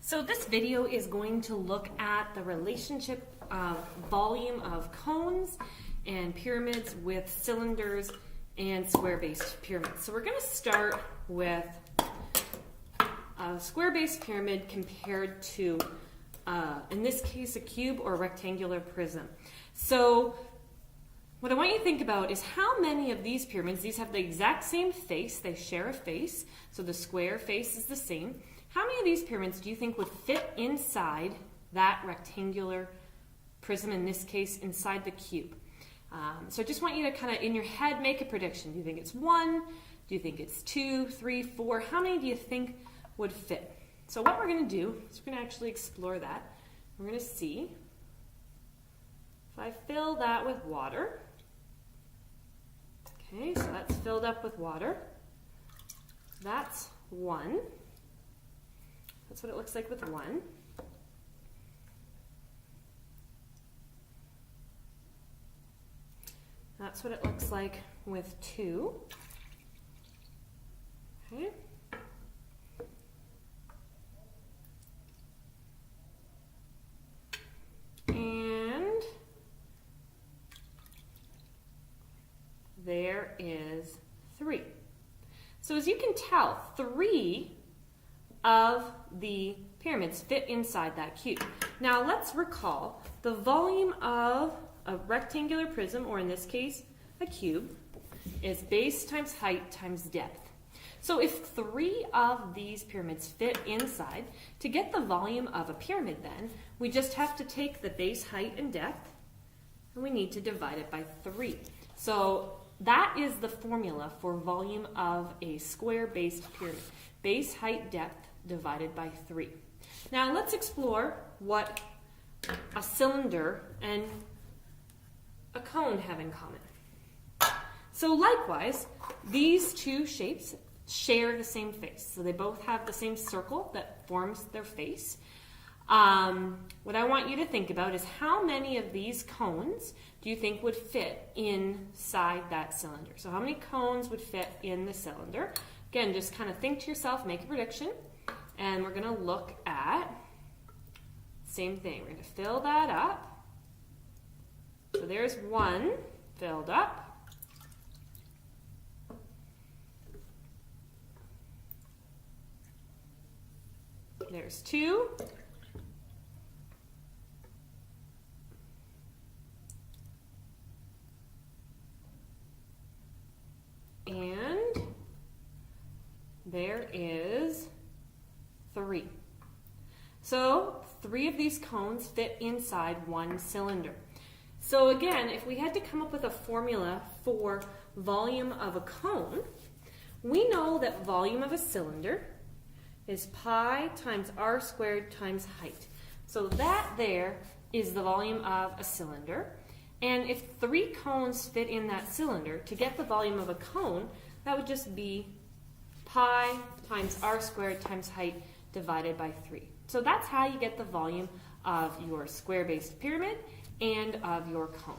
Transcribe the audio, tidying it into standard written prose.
So this video is going to look at the relationship of volume of cones and pyramids with cylinders and square-based pyramids. So we're going to start with a square-based pyramid compared to, in this case, a cube or a rectangular prism. So what I want you to think about is how many of these pyramids, these have the exact same face, they share a face, so the square face is the same. How many of these pyramids do you think would fit inside that rectangular prism, in this case, inside the cube? So I just want you to kind of, in your head, make a prediction. Do you think it's 1? Do you think it's 2, 3, 4? How many do you think would fit? So what we're going to do is we're going to actually explore that. We're going to see if I fill that with water. Okay, so that's filled up with water. That's 1. That's what it looks like with 1. That's what it looks like with 2. Okay. And there is 3. So as you can tell, 3 of the pyramids fit inside that cube. Now let's recall the volume of a rectangular prism, or in this case, a cube, is base times height times depth. So if 3 of these pyramids fit inside, to get the volume of a pyramid then, we just have to take the base height and depth, and we need to divide it by 3. So that is the formula for volume of a square-based pyramid. Base height depth divided by 3. Now let's explore what a cylinder and a cone have in common. So likewise, these two shapes share the same face. So they both have the same circle that forms their face. What I want you to think about is how many of these cones do you think would fit inside that cylinder? So how many cones would fit in the cylinder? Again, just kind of think to yourself, make a prediction, and we're going to look at same thing. We're going to fill that up. So there's 1 filled up. There's 2. And there is 3. So 3 of these cones fit inside 1 cylinder. So again, if we had to come up with a formula for volume of a cone, we know that volume of a cylinder is pi times r squared times height. So that there is the volume of a cylinder. And if 3 cones fit in that cylinder, to get the volume of a cone, that would just be pi times r squared times height divided by 3. So that's how you get the volume of your square-based pyramid and of your cone.